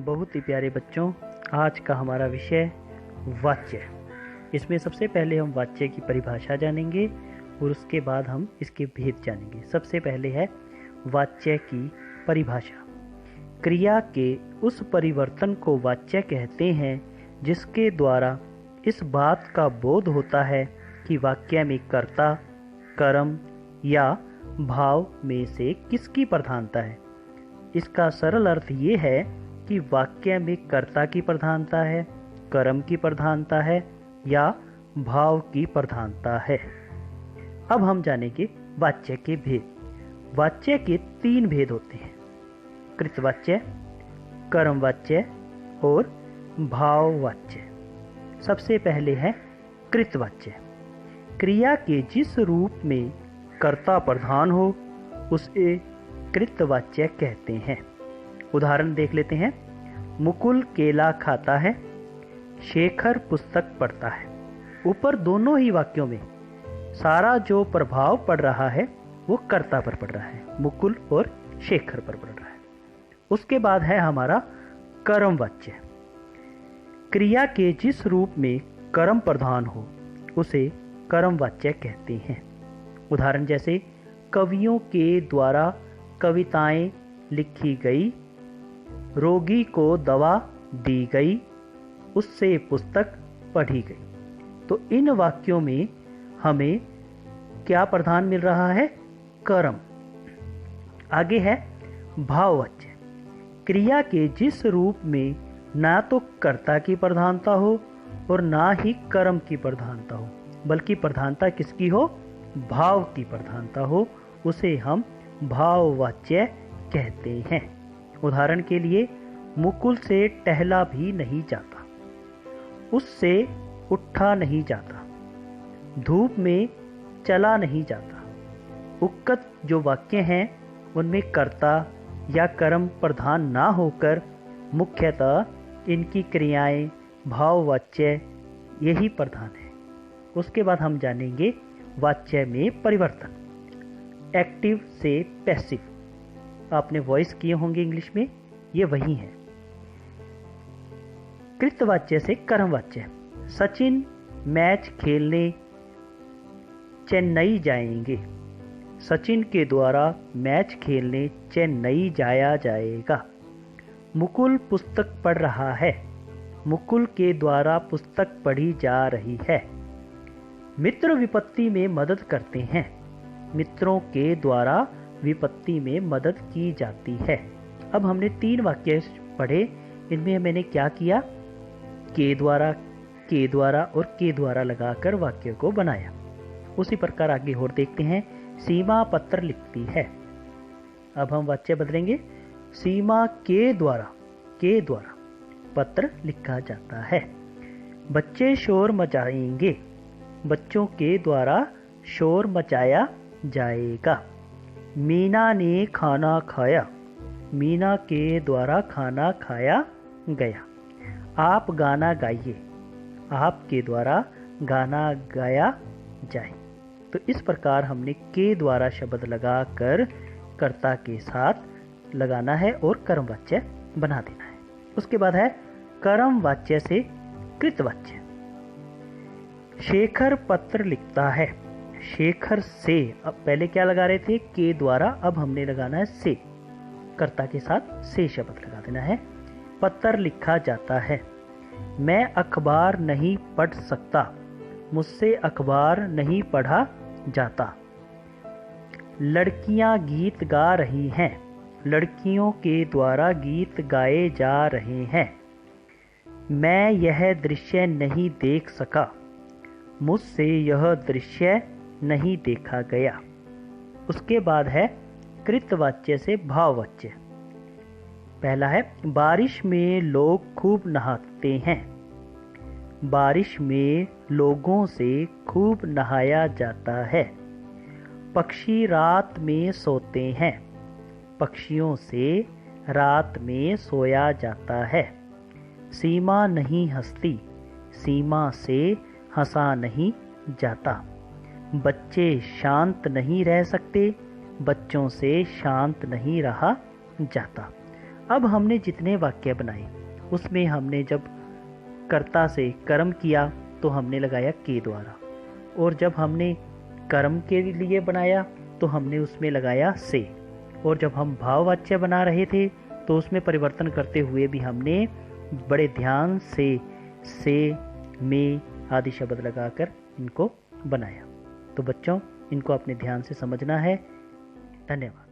बहुत ही प्यारे बच्चों, आज का हमारा विषय वाच्य। इसमें सबसे पहले हम वाच्य की परिभाषा जानेंगे और उसके बाद हम इसके भेद जानेंगे। सबसे पहले है वाच्य की परिभाषा। क्रिया के उस परिवर्तन को वाच्य कहते हैं जिसके द्वारा इस बात का बोध होता है कि वाक्य में कर्ता, कर्म या भाव में से किसकी प्रधानता है। इसका सरल अर्थ ये है कि वाक्य में कर्ता की प्रधानता है, कर्म की प्रधानता है या भाव की प्रधानता है। अब हम जानेंगे वाच्य के भेद। वाच्य के 3 भेद होते हैं: कृतवाच्य, कर्मवाच्य और भाववाच्य। सबसे पहले है कृतवाच्य। क्रिया के जिस रूप में कर्ता प्रधान हो उसे कृतवाच्य कहते हैं। उदाहरण देख लेते हैं। मुकुल केला खाता है, शेखर पुस्तक पढ़ता है। ऊपर दोनों ही वाक्यों में सारा जो प्रभाव पड़ रहा है वो कर्ता पर पड़ रहा है, मुकुल और शेखर पर पड़ रहा है। उसके बाद है हमारा कर्मवाच्य। क्रिया के जिस रूप में कर्म प्रधान हो उसे कर्मवाच्य कहते हैं। उदाहरण जैसे कवियों के द्वारा कविताएं लिखी गई, रोगी को दवा दी गई, उससे पुस्तक पढ़ी गई। तो इन वाक्यों में हमें क्या प्रधान मिल रहा है? कर्म। आगे है भाववाच्य। क्रिया के जिस रूप में ना तो कर्ता की प्रधानता हो और ना ही कर्म की प्रधानता हो, बल्कि प्रधानता किसकी हो? भाव की प्रधानता हो, उसे हम भाववाच्य कहते हैं। उदाहरण के लिए मुकुल से टहला भी नहीं जाता, उससे उठा नहीं जाता, धूप में चला नहीं जाता। उक्त जो वाक्य हैं उनमें कर्ता या कर्म प्रधान ना होकर मुख्यतः इनकी क्रियाएं भाववाच्य यही प्रधान है। उसके बाद हम जानेंगे वाच्य में परिवर्तन। एक्टिव से पैसिव आपने वॉइस किए होंगे इंग्लिश में, ये वही है। कृतवाच्य से कर्मवाच्य। सचिन मैच खेलने चेन्नई जाएंगे। सचिन के द्वारा मैच खेलने चेन्नई जाया जाएगा। मुकुल पुस्तक पढ़ रहा है, मुकुल के द्वारा पुस्तक पढ़ी जा रही है। मित्र विपत्ति में मदद करते हैं, मित्रों के द्वारा विपत्ति में मदद की जाती है। अब हमने 3 वाक्य पढ़े, इनमें मैंने क्या किया? के द्वारा और के द्वारा लगाकर वाक्य को बनाया। उसी प्रकार आगे और देखते हैं। सीमा पत्र लिखती है। अब हम वाक्य बदलेंगे। सीमा के द्वारा पत्र लिखा जाता है। बच्चे शोर मचाएंगे, बच्चों के द्वारा शोर मचाया जाएगा। मीना ने खाना खाया, मीना के द्वारा खाना खाया गया। आप गाना गाइए, आपके द्वारा गाना गाया जाए। तो इस प्रकार हमने के द्वारा शब्द लगाकर कर्ता के साथ लगाना है और कर्मवाच्य बना देना है। उसके बाद है कर्मवाच्य से कृतवाच्य। शेखर पत्र लिखता है, शेखर से। अब पहले क्या लगा रहे थे? के द्वारा, अब हमने लगाना है से। कर्ता के साथ से शब्द लगा देना है। पत्र लिखा जाता है। मैं अखबार नहीं पढ़ सकता, मुझसे अखबार नहीं पढ़ा जाता। लड़कियां गीत गा रही हैं, लड़कियों के द्वारा गीत गाए जा रहे हैं। मैं यह दृश्य नहीं देख सका, मुझसे यह दृश्य नहीं देखा गया। उसके बाद है कृतवाच्य से भाववाच्य। पहला है बारिश में लोग खूब नहाते हैं, बारिश में लोगों से खूब नहाया जाता है। पक्षी रात में सोते हैं, पक्षियों से रात में सोया जाता है। सीमा नहीं हंसती, सीमा से हंसा नहीं जाता। बच्चे शांत नहीं रह सकते, बच्चों से शांत नहीं रहा जाता। अब हमने जितने वाक्य बनाए उसमें हमने जब कर्ता से कर्म किया तो हमने लगाया के द्वारा, और जब हमने कर्म के लिए बनाया तो हमने उसमें लगाया से, और जब हम भाववाच्य बना रहे थे तो उसमें परिवर्तन करते हुए भी हमने बड़े ध्यान से में आदि शब्द लगाकर इनको बनाया। तो बच्चों, इनको अपने ध्यान से समझना है। धन्यवाद।